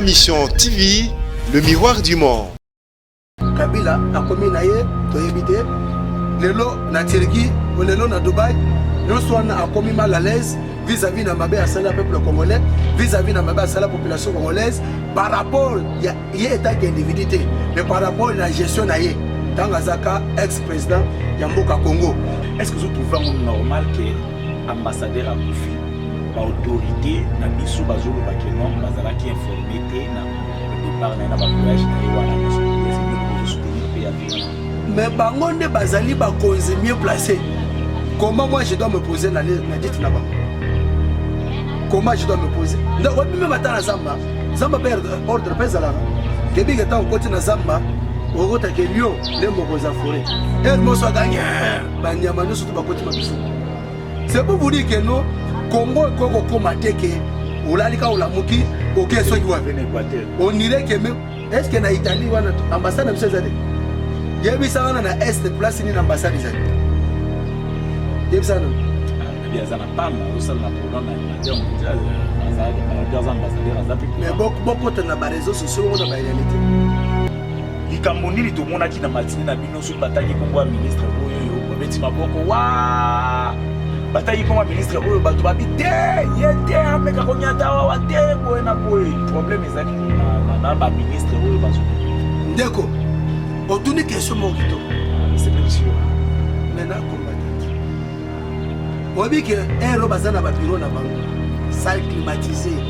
Mission TV, le miroir du monde. Kabila a commis naïe, to éviter. Lelo na Turquie, ou lelo na Dubaï, nous sommes a commis mal à l'aise vis-à-vis de ma peuple congolais, vis-à-vis de la population congolaise, par rapport à l'état d'individualité, mais par rapport à la gestion naïe. Tangazaka, ex-président Yamboka Congo. Est-ce que vous trouvez normal que l'ambassadeur a confié l'autorité na biso bazolo bakeno bazala qui informé na le départ na voyage na wana na soutenir pays africain. Mais bangonde bazali ba cause mieux placé. Comment moi je dois me poser na dite na ba? Comment je dois me poser? Non, on peut même attendre Zamba. Zamba perd ordre pesala. Kebi gata on côté na Zamba. Ogota ke lion le mokoza forêt. Et mo so gagné. Banyama no surtout ba côté mabiso. C'est pour vous dire que non Congo koko koma teke olalika olamuki OK soki wa venir Équateur. On dirait que même est-ce que na Italie wana ambassade na msezade? Yebisa wana na est place ni ambassade zali. Yebisa na bien ça na pas au sein de la programme mondial mais beaucoup de na réseaux sociaux on a ba réalité. Likambo nini to mona ki na matini na bino so bataki Kongo ministre oyo beti maboko wa bataille comme ministre oyo bato babite yete ameka konyata wa tembo na boy problème ezali na ba ministre oyo bazo ndeko otuni question mokito c'est bien sûr mais na combattre obi que ero bazana ba bureau na bango salle climatisée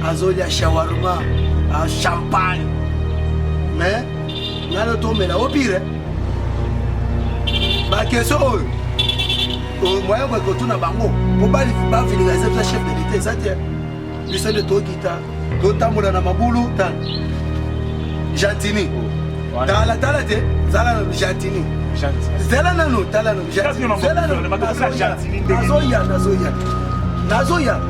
azolia shawarma champagne mais nalo tombe la au pire ba question oyo au moyen que tout na bango pour pas vulgariser le chef de l'État ça tient biso de tokita totambola na mabulu tan Jantini tala te zala na Jantini zala na no tala na Jantini zala na nazoya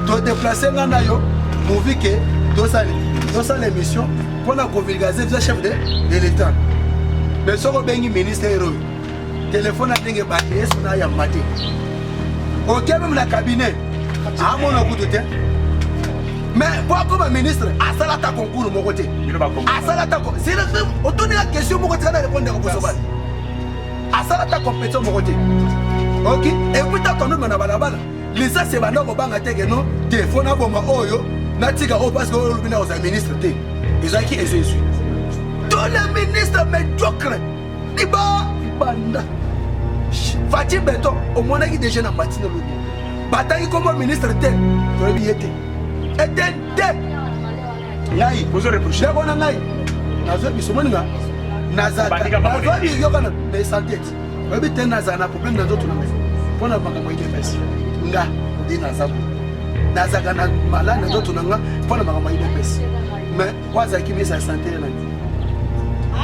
to déplacer ngana yo movi que dosa l'émission pour la vulgariser le chef de l'État mais soko bengi ministre héros téléphone a dingue bâti na ya maté OK même la cabinet a mon coup de tête mais pour comme ministre à ça ta concours mon côté à ça ta c'est on donne la question mon côté na répondre ko so ba à ça ta compétence mon côté OK et puis ta tonne na balabala les ça c'est bana ko banga teke non téléphone a bomba oyo na tika o parce que o lubina aux ministre té ezaki ezesu tous les ministres médiocres diba banda Fatih Beton, au moins il déjà dans matin le bataille comme ministre tel, tu as bien été. Et tel. Ngai, vous avez reproché. D'accord, ngai. Nazo bisomanga. Nazaka. Nazo bi yokana mais santé. Obi tel nazana problème dans d'autres langues. Pour na banga moyen pesi. Nga, ndi nazabu. Nazaka na malade dans d'autres langues pour na banga moyen pesi. Mais waza ki bisa santé na.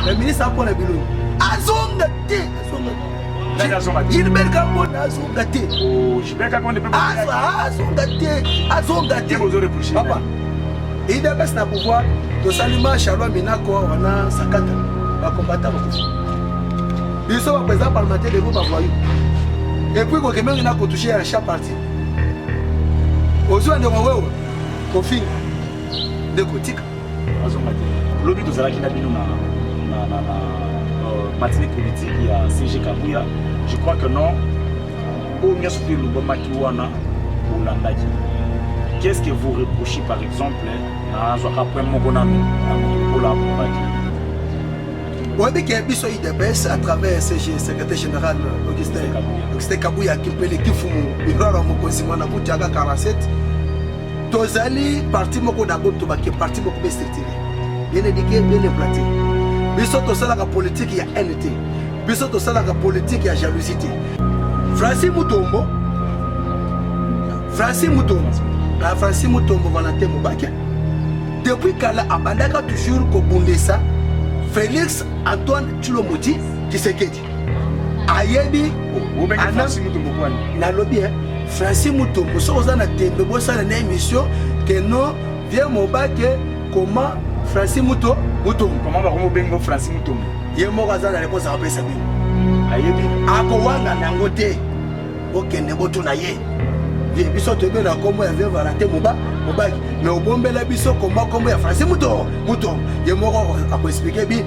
Le ministre a pour la bilou. Azonga te, azonga. Gilbert Gambon azonga te. Oh, Gilbert Gambon ne peut pas. Azonga te. Papa. Il devait na pouvoir de saluer Charlois Minako wana sakata ba combattant ba. Ils sont présents parlementaire de vous ba voyou. Et puis ko kemenga na ko toucher à chaque parti. Ozo ndo wewe ko fin de kotika. Azonga te. Lobi to zalaki na bino na matinée politique, il y a CG Kabouya. Je crois que non. Qu'est-ce que vous reprochez par exemple à travers CG, secrétaire général Augustin Kabouya qui peut l'équipe de 47. Tozali parti moko d'abord parti moko structuré. Bien éduqué, bien implanté. Biso to sala ka politique ya NT. Biso to sala ka politique ya jalousie. Francis Mutombo Valentin Mubake. Depuis kala abandaka toujours ko bundesa Félix Antoine Tshilomodi Tshisekedi. Ayebi Francis Mutombo kwani. Na lobby Francis Mutombo so ozana tembe bo sala na émission que non vient Mubake comment Francis Mutombo. Comment va vous bengo Francis Mutombo? Ye mo kaza na réponse à pesa bi. Ayebi ako wanga nango te. Okende boto na ye. biso tobe na kombo ya Vieux Valentin mobaki mais obombela biso kombo ya Francis Muto ye moko akoexpliquer bino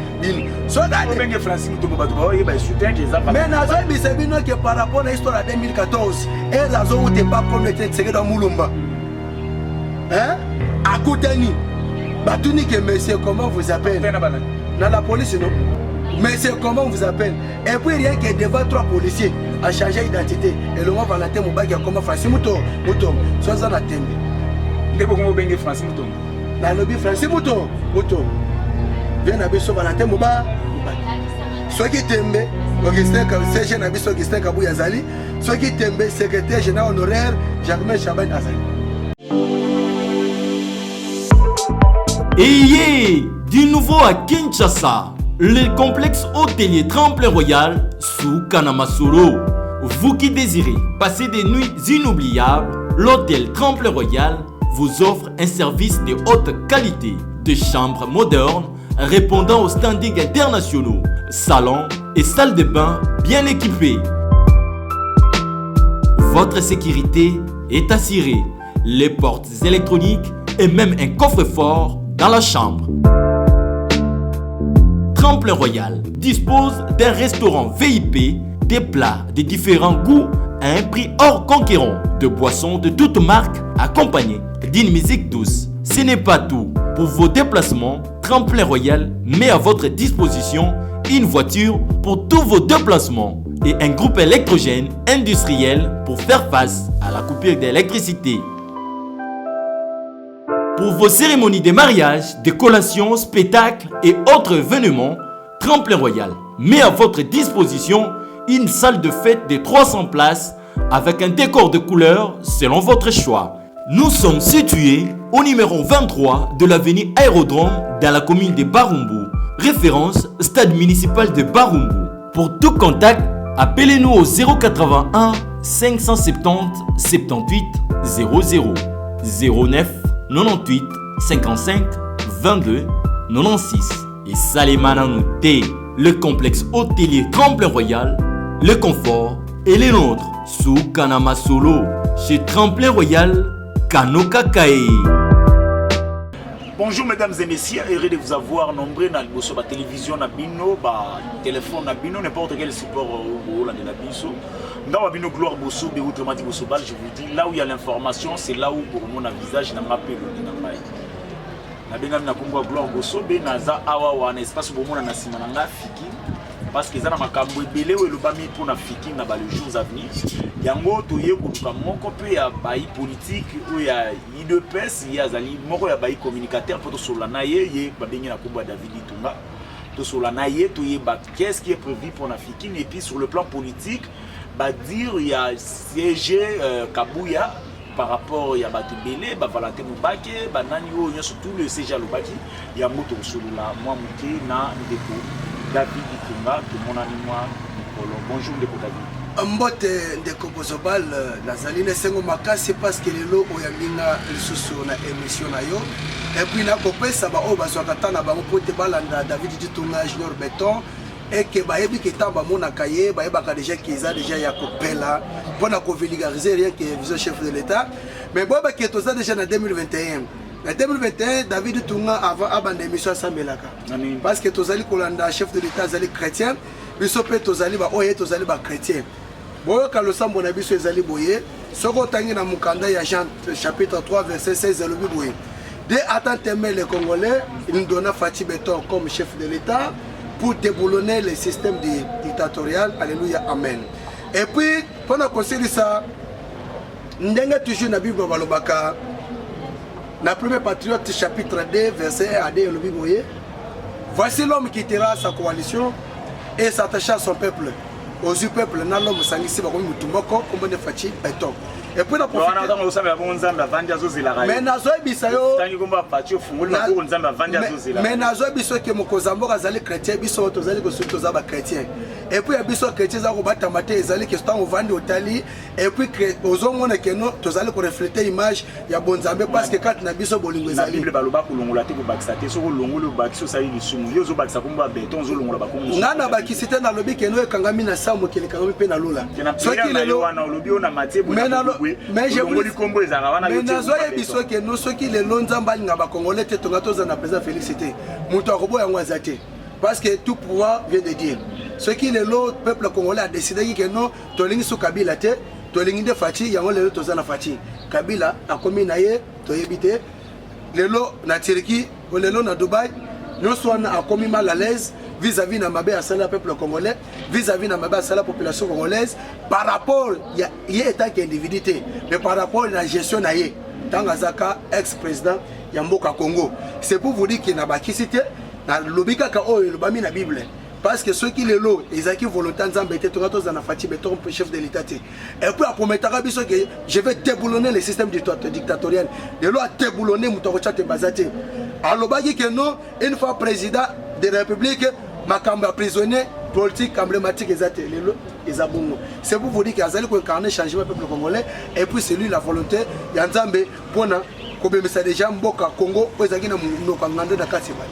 so that benge Francis Muto ba to ba soutien que ça mais na zo bisa bino que par rapport à l'histoire de 2014 et la zo te pas comme était c'est dans Mulumba hein akutani batuni que monsieur comment vous appelle dans la police non monsieur comment vous appelle et puis rien que devant 3 policiers a changé d'identité et le mot Valentin Mobaki a comme Francis Muto so ça na tembe ndeko ko benge Francis Muto na lobby Francis Muto vient na biso Valentin Mobaki soki tembe Augustin Serge na biso Augustin Kabou Yazali soki tembe secrétaire général honoraire Germain Chaban Azali. Ayez du nouveau à Kinshasa, le complexe hôtelier Tremplin Royal sous Kanamasolo. Vous qui désirez passer des nuits inoubliables, l'hôtel Tremplin Royal vous offre un service de haute qualité, de chambres modernes répondant aux standards internationaux, salons et salles de bain bien équipées. Votre sécurité est assurée, les portes électroniques et même un coffre-fort dans la chambre. Tremplin Royal dispose d'un restaurant VIP, des plats de différents goûts à un prix hors conquérant, de boissons de toutes marques accompagnées d'une musique douce. Ce n'est pas tout. Pour vos déplacements, Tremplin Royal met à votre disposition une voiture pour tous vos déplacements et un groupe électrogène industriel pour faire face à la coupure d'électricité. Pour vos cérémonies de mariage, de collations, spectacles et autres événements, Tremplin Royal met à votre disposition une salle de fête de 300 places avec un décor de couleurs selon votre choix. Nous sommes situés au numéro 23 de l'avenue Aérodrome dans la commune de Barumbu, référence stade municipal de Barumbu. Pour tout contact, appelez-nous au 081 570 78 00 09 98 55 22 96 et Salimana Nouté, le complexe hôtelier Tremplin Royal, le confort et les nôtres sous Kanamasolo chez Tremplin Royal Kanoka Kae. Bonjour mesdames et messieurs, heureux de vous avoir nombreux dans la télévision, na bino, téléphone, na bino, n'importe quel support au la biso. Dans la bino gloire bosso, be autrement dit bosso bal, je vous dis là où il y a l'information, c'est là où pour mon visage n'a pas pelu na mai. Na benga na kumba gloire bosso be naza awa wa na espace pour mon na simana nga fiki parce que ça na makambo ebele we lobami pour na fiki na ba les jours à venir. Yango toye kuluka moko pe ya bayi politique ou ya IDPS ya zali moko ya bayi communicateur pour to solana ye ba bengi na kumba David Itunga to solana ye toye ba qu'est-ce qui est prévu pour na fiki et puis sur le plan politique ba dire il y a siège Kabouya par rapport ya ba tebele ba Valentin Mobaki ba nani o surtout le siège Lobaki ya moto solula moi muté na ndeko David Itunga to mon ami moi bonjour ndeko David. Mbote ndeko Bozobal nazali lesengo makasi parce que lelo oyaminga lisusu na émission na yo et puis na kopesa ba o bazwaka tana bango pote balanda David Itunga Junior Beton et que ba yebi ke tamba mona kaye ba yebaka déjà kiza déjà ya kopela pona ko vulgariser rien que vice chef de l'état mais bon ba ke to ça déjà na 2021. En 2021, David Itunga avant abandonné l'émission à Samelaka. Parce que tozali kolanda chef de l'état zali chrétien, bisope tozali ba oye tozali ba chrétien. Boyo kalosambo na biso ezali boye, soko tangi na mukanda ya Jean chapitre 3 verset 16 le boye. Dès attendre les Congolais, il nous donna Fatih Beton comme chef de l'état pour déboulonner le système dictatorial. Alléluia, amen. Et puis pendant qu'on sait ça, ndenge toujours na Bible balobaka. La première Patriote chapitre 2 verset 1 à 2 le Bible. Voici l'homme qui quittera sa coalition et s'attacha à son peuple. Aux yeux peuple n'a l'homme sangisi ba ko mutumboko comme ne Fatih Beton. Et puis la profiter. Mais nazo bisayo. Mais nazo biso ke mokozambo azali chrétien biso tozali ko surtout za ba chrétien. Et puis biso chrétien za ko batamate ezali ke stand ovandi otali et puis ozomona ke no tozali ko refléter image ya bonzambe parce que quand na biso bolingo ezali. Bible baloba ko longola te ko bakisa te so ko longolo bakiso sali lisumu yo zo bakisa ko ba beton zo longola ba ko. Ngana bakisite na lobi ke no ekangami na samu ke lekangami pe na lula. So ki lelo wana lobi ona matie bo. boye mais je ngoli kombo ezanga wana mais nazo ya biso ke no soki le lonzamba ngaba congolais te tonga toza na président Félix c'était muto akobo yango azate parce que tout pouvoir vient de Dieu ce qui le peuple congolais a décidé que non tolingi so Kabila te tolingi de Fachi yango le toza na Fachi Kabila akomi na ye toyebite lelo na Turquie lelo na Dubaï nous sommes akomi mal à l'aise vis-à-vis na mabe à la peuple congolais, vis-à-vis na mabe à la population congolaise, par rapport il y a état qu'individualité, mais par rapport à la gestion na ye, Tangazaka ex-président Yamboka Congo. C'est pour vous dire qu'il n'a pas quitté na lobika ka o le bami na Bible. Parce que ceux qui le lot, ils ont qui volontairement embêté tout le temps Fati béton chef de l'État. Et puis après mettre que je vais déboulonner le système dictatorial. Le lot a déboulonné Moutorocha te bazate. Alors bagi que non, une fois président de la République Makamba prisonnier politique emblématique exact les abongo. C'est pour vous dire qu'il y a un changement peuple congolais et puis c'est lui la volonté Yanzambe pour na kobemisa déjà mboka Congo ezaki na nokangande na kasiba.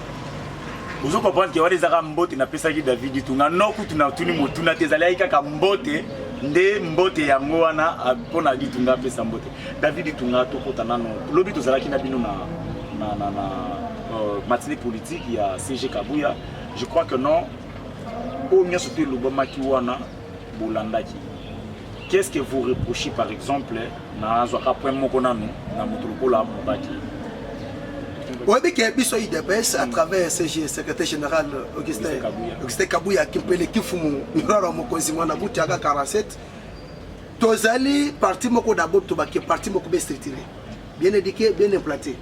Vous comprenez que les Arabes mbote na pesaki David tunga noku tuna tuni motuna tezali kaka mbote nde mbote yango wana pona ditunga pesa mbote. David tunga to kotana no lobi tozalaki na bino na matinée politique il y a CG Kabuya. Je crois que non. Qu'est-ce que vous reprochez par exemple à travers CG, secrétaire général Augustin Kabuya qui peut l'équipe de 47. Tozali parti moko d'abord tobaki parti moko bien structuré, bien éduqué, bien implanté.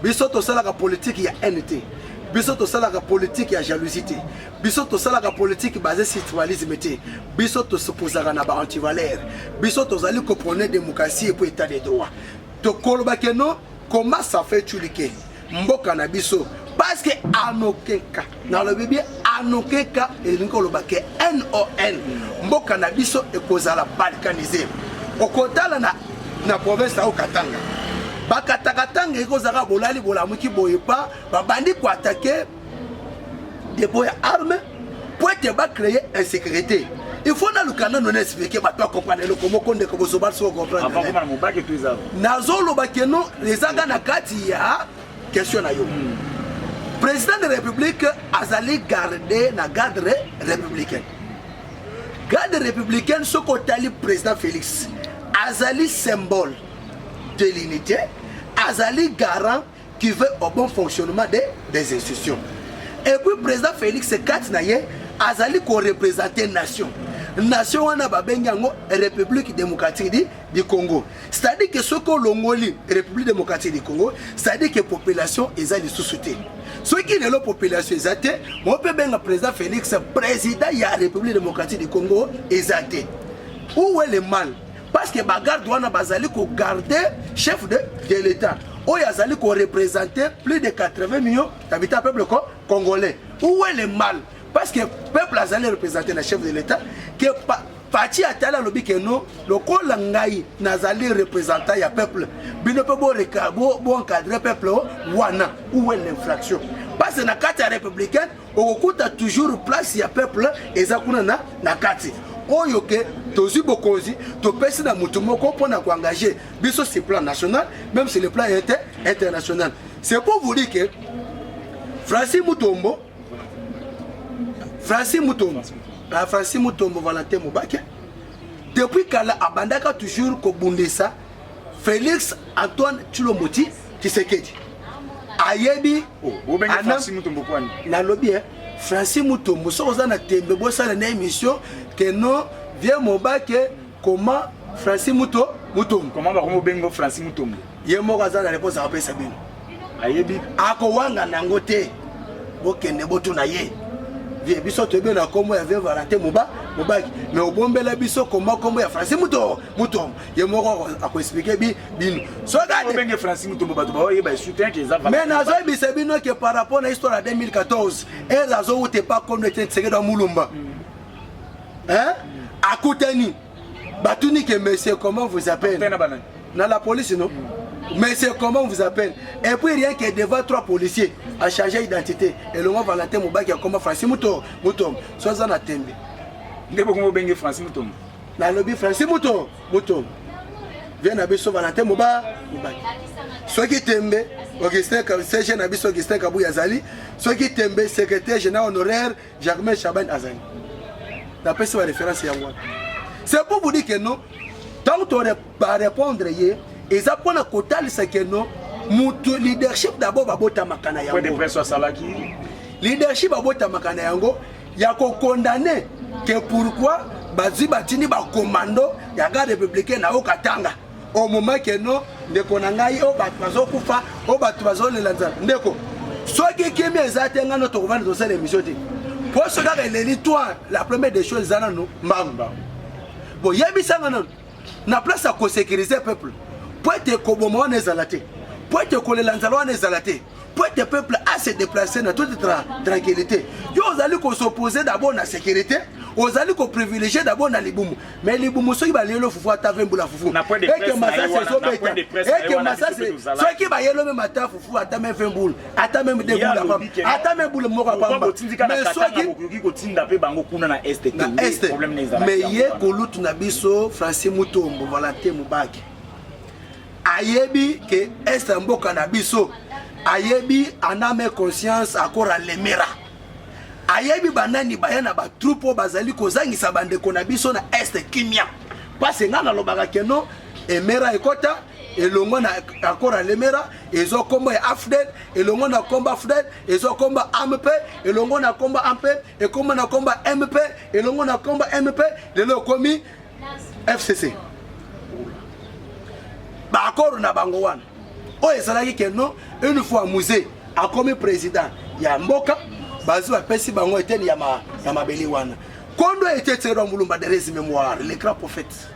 Biso tosala la politique il y a NT. Biso tosala la politique ya jalousie. Biso tosala la politique basée sur tribalisme. Biso to s'opposera na ba anti-valeur. Biso tozali comprendre démocratie et pour état de droit. To koloba que non, comment ça fait tulike? Mboka na biso parce que anokeka na le bébé anokeka et nkoloba que NON mboka na biso e kozala balkanisé. Okotala na province ya Katanga. Bakatakatanga ekozaka bolali bolamuki boye pa babandi ko attaquer des boya armes pour te ba créer insécurité. Il faut na lukana non expliquer ba toi comprendre le comment konde ko bosoba so comprendre. Avant comment mo ba ke tuiza. Nazolo ba keno les aga na kati ya question na yo. Président de la République azali garder na garde républicaine. Garde républicaine ce ko tali président Félix azali symbole de l'unité, azali garant qui veut au bon fonctionnement des institutions. Et puis le président Félix Katnaye azali ko représenter nation. Nation wana babengango République démocratique du Congo. C'est-à-dire que ce que l'ongoli République démocratique du Congo, c'est-à-dire que la population est à sous-souté. Ce qui est la population est on peut bien le président Félix président de la République démocratique du Congo est où est le mal? Parce que Bagar doit garder chef de l'État. Où il représenter plus de 80 millions d'habitants du peuple congolais. Où est le mal? Parce que le peuple a représenté le chef de l'État. Que parti à tel lobby que nous, le Kolangaï n'a représentant le peuple. Il ne peut pas encadrer le peuple. Où est l'infraction? Parce que dans la carte républicaine, on a toujours place à peuple et ça na carte. Oyoke tozi bokonzi to pesi na mutu moko pona ko engager biso sur le plan national même sur le plan international. C'est pour vous dire que Francis Mutombo Valentin Mubake depuis kala abandaka toujours ko bundesa Félix Antoine Tshilombo Tshisekedi ayebi Francis Mutombo kwani na lobby Francis Mutombo so na tembe bo sala na émission que non viens Mobake comment Francis Mutombo comment ba ko bengo Francis Mutombo ye moko za na réponse a pesa bino ayebi ako wanga nango te bokende botu na ye vie biso to bena komo ya vie Valentin Mubake mais obombela biso comment ya Francis Mutombo ye moko ako expliquer bino so ga bengo Francis Mutombo ba to ba ye ba soutien que ça va mais nazo bisa bino que par rapport à l'histoire de 2014 et nazo ou te pas comme le Tshisekedi dans Mulumba. Hein? À Koutani, Batuni que monsieur, comment vous appelez? Dans la police, non? Monsieur, comment vous appelez? Et puis rien que devant 3 policiers à changer d'identité. Et le mot Valentin Mubake a comment Francis Mutombo. Soit ça na tembe. Ndeko comment bengue Francis Mutombo. Na lobby Francis Mutombo. vient à Bisso Valentin Moba. Ceux qui t'aiment, Augustin Kabou Yazali, ceux qui t'aiment, secrétaire général honoraire, Jacques Chaban Azali. D'après cette référence, c'est pour vous dire que non, tant qu'on va répondre, et ça pour la quota, c'est que non, mon leadership d'abord va botter ma canaille. Leadership va botter ma canaille. Il y a qu'on condamne que pourquoi Bazi Batini ba commando, il y a garde républicain na Okatanga. Au moment que non, ne konangai au batwazo kufa, au batwazo le lanza. Ndeko. Soit qui kemi ezatenga notre revendre dans cette émission. Pour ce gars l'histoire, la première des choses zana no mbamba. Bon, yebi sanga non. Na place à co-sécuriser peuple. Pour être kobomo nezalate. Pour être ko le lanzalo nezalate. Pour être peuple à se déplacer dans toute tranquillité. Yo allez qu'on s'opposer d'abord à la sécurité. Aux allez qu'on privilégier d'abord dans les boum. Mais les boum, ceux qui va aller le foufou à ta veine boula foufou. Et que Massa c'est so bête. Et que Massa c'est ceux qui va aller le même à ta foufou à ta même veine boule. À ta même des boules à ta même boule mora pamba. Mais ceux qui continue d'appeler bango kuna na est. Mais hier kolutu na biso Francis Mutombo Valentin Mubaki. Ayebi que est un beau cannabiso. Ayebi aname conscience akora lemera. Ayebi banani bayana ba troupe bazali kozangisa bande konabiso na est kimia. Parce que ngana lobaka keno emera ekota elongo na akora lemera ezo komba ya afdel elongo na komba afdel ezo komba amp elongo na komba amp e komba na komba mp elongo na komba mp lelo komi FCC. Ba akoro na bango wana. O ezalaki keno une fois musée a comme président ya mboka bazu apesi bango eteni ya mabeli wana kondo était tsero mulumba de résumé mémoire les grands prophètes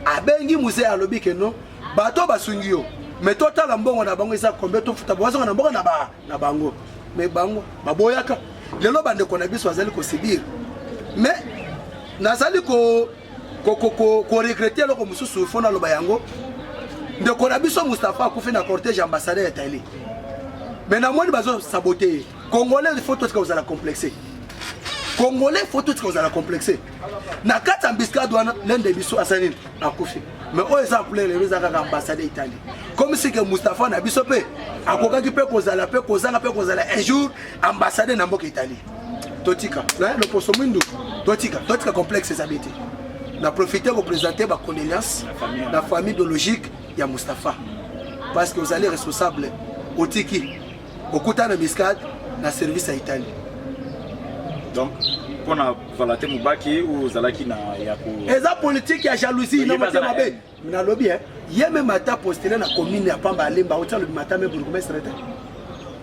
abengi musée a lobi keno bato basungio mais total mbongo na bango isa combien to futa bozo na mbongo na bango mais bango baboyaka lelo bande kona biso azali ko sibir mais nazali ko regretter loko mususu fona loba yango de Konabiso Mustafa Koufi na cortège ambassadeur Italie. Mais na moni bazo saboter. Congolais il faut tout ce que vous allez complexer. Congolais il faut tout ce que vous allez complexer. Na kata mbiska douana l'un des biso asanine na Koufi. Mais au exemple les zaka ambassadeur Italie. Comme si que Mustafa na biso pe akoka ki pe kozala pe kozanga un jour ambassadeur na mboka Italie. Totika, là le posomundu. Totika complexe ça bête. Na profiter pour présenter ma condoléance la famille biologique ya Mustafa parce que vous allez responsable au tiki au kutana miskad na service à Italie. Donc pour na Valentin Mubaki ou zalaki na yako eza politique ya jalousie na motema be na lobby yeme mata postele na commune ya Pamba Alemba au le matin me bourgmestre était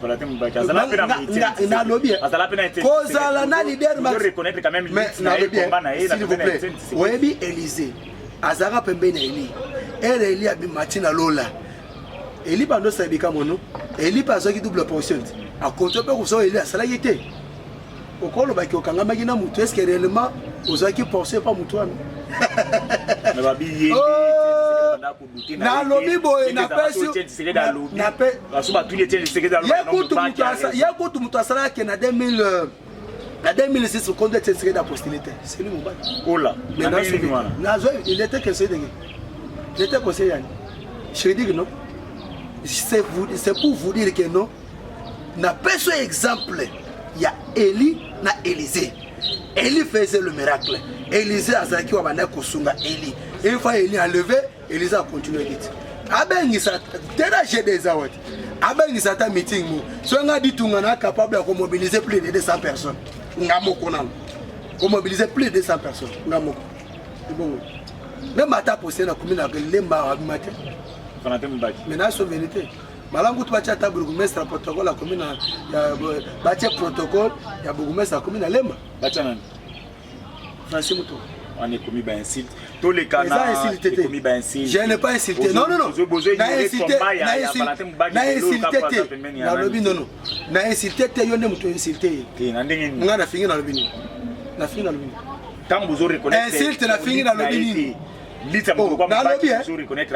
Valentin Mubaki azala pena na lobby azala pena été kozala na leader ma reconnaître quand même mais na combat na s'il vous plaît Webi Élysée azara pembe na Eli Eli abimati na lola Eli bando sabika mono Eli pazoki double portion a contre pe ko Eli asala yete okolo baki okanga magina mutu est-ce que réellement ozaki penser pas mutu wana na babi na lobi boy na pesi na pe basuba tous les tiens secret dans le yakutu mutu asala ke na 2000 en 2006, on a été postulité. C'est lui mon bac. Oh là, il était conseiller. Il était conseiller. Je dis que non. C'est pour vous dire que non. N'a pas ce exemple. Il y a Élie et Élisée. Élie faisait le miracle. Élisée a zaki wa bana kosunga Élie. Et une fois Élie enlevé, Élisée a continué à dire. Aben il s'est dérangé des awad. Aben il s'est à meeting. Si on a dit qu'on est capable de mobiliser plus de 200 personnes. On mobilise plus de 200 personnes. Même à ta posée, on a commis la lemba à matin. Maintenant, c'est vérité. Malangu tu bacha ta bourgmestre protocole la commune ya bacha protocole ya bourgmestre la commune lemba. Bacha nani? Francis Muto. On est commis ben insulte. Tous les canards commis ben insulte. Je n'ai pas insulté. Non. Na insulté. Na lobby non. Na insulté te yone muto insulté. Ngana fingi na lobby. Na fingi na lobby. Tant vous reconnaître. Insulte na fingi na lobby.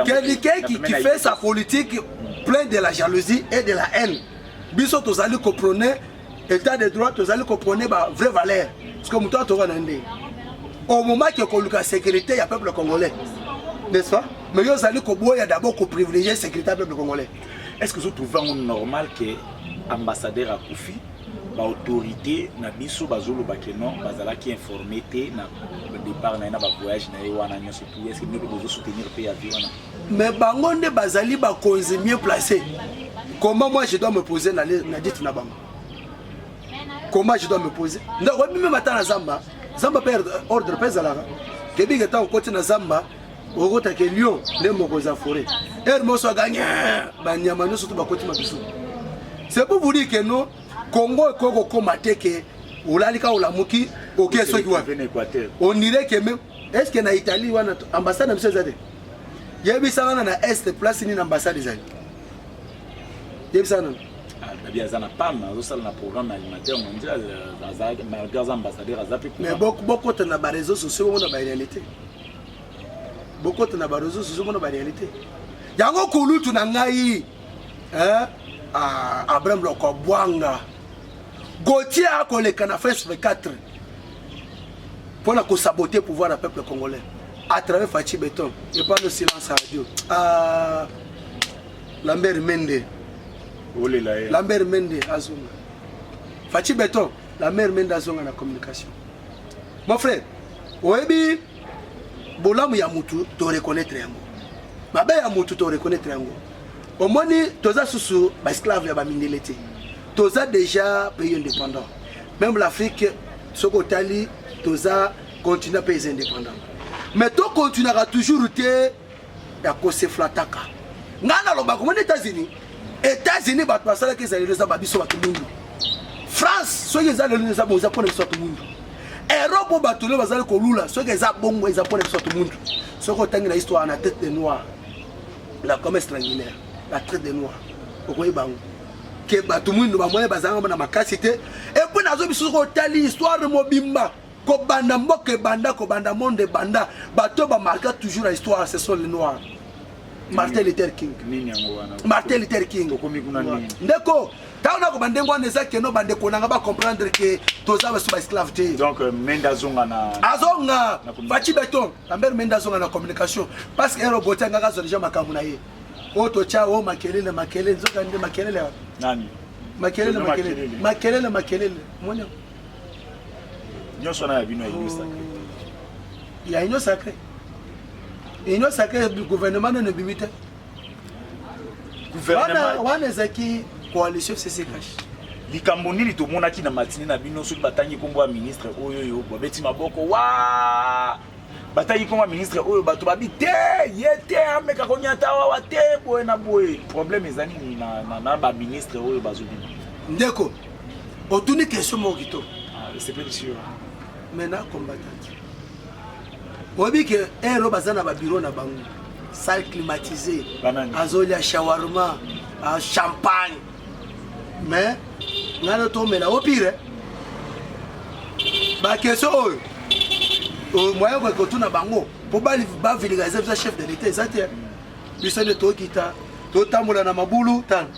Quelqu'un qui fait sa politique plein de la jalousie et de la haine. Biso tozali comprenez état de droit, tozali comprenez ba vraie valeur. Parce que muto to va nande. Au moment que la sécurité, il y a peuple congolais. N'est-ce pas? mais yo zali ko boya d'abord ko privilégier sécurité peuple congolais. Est-ce que vous trouvez normal que ambassadeur a Koufi ba autorité na biso bazolo bakeno bazala qui informé na départ na ba voyage na wana nyoso tout est-ce que nous devons soutenir pays avion wana mais bango nde bazali ba cause mieux placé. Comment moi je dois me poser na dit na bango? Comment je dois me poser? Nda ko même matin na Zamba perd ordre pezala. Que bi gata côté na Zamba ogota ke lion ne mokoza forêt. Hermoso a gagné ba nyama no surtout ba côté mabiso. C'est pour vous dire que nous Congo et Congo combattent que Oulalika Oulamuki, ok, ceux qui vont venir Équateur. On dirait que même, est-ce que na Italie, ou en ambassade de M. Zade? Il y a eu ça dans l'Est, place une ambassade des Zade. Il y a eu ça dans il y a un programme alimentaire mondial, malgré les ambassadeurs. Mais beaucoup de réseaux sociaux ont la réalité. Beaucoup de réseaux sociaux ont la réalité. Il y a un coulou tout nangaï. Abraham Loko Bwanga. Gauthier a collé Canafes 4 pour saboter le pouvoir du peuple congolais à travers Fachi Béton. Je parle de silence à radio. Lambert Mende. Lambert Mende Azonga. Fachi Béton. Lambert Mende Azonga la communication. Mon frère, Oebi, Bolam Yamutu, tu reconnaître un mot. Mabe Yamutu, tu reconnaître un mot. Au moins, tu as sous esclave et minilité. Tu as déjà pays indépendant. Même l'Afrique, ce que tu as dit, tu as continué à payer indépendant. Mais tu continueras toujours à cause de Flataka. Aux États-Unis, États-Unis, France, ceux qui ont les Japon, ils ont pour tout le monde. Europe, ils ont Kolula, ceux qui ont bon, ils ont pour tout le monde. Ceux qui ont l'histoire en la tête des Noirs, la commerce triangulaire. La traite des Noirs. Pourquoi que tout le monde va dans ma capacité. Et puis, nous avons l'histoire de Mobimba. Ko banda mboke banda, ko banda monde banda. Bateau va marquer toujours l'histoire, ce sont les Noirs. Martin Luther King. Martin Luther King. Ndeko, tant que bande ngwana ezaki no bande konanga ba comprendre que toza ba sous esclavité. Donc Mendazonga na Azonga, Fachi Béton, Lambert Mendazonga na communication parce que robot ngaka zo déjà makamuna ye. Oto cha o makelele nzoka ndi makelele nani makelele monya nyoso na bino ino sacré ya ino sacré du gouvernement ne bimite gouvernement wana zaki coalition CCH likambo nini to mona ki na matine na bino so batangi kombo ya ministre oyo beti maboko wa bataille comme ministre oyo bato babi te yete ameka konyata wa te boye na boye problème ezani na ba ministre oyo bazobi ndeko otuni question mokito c'est pas sûr maintenant combattant obi que ero bazana ba bureau na bango salle climatisée azolia shawarma champagne mais ngalo to mela au pire ba question oyo moyen que tout na bango pour ba vulgariser le chef de l'État exactement biso de to kita to tamula na mabulu tan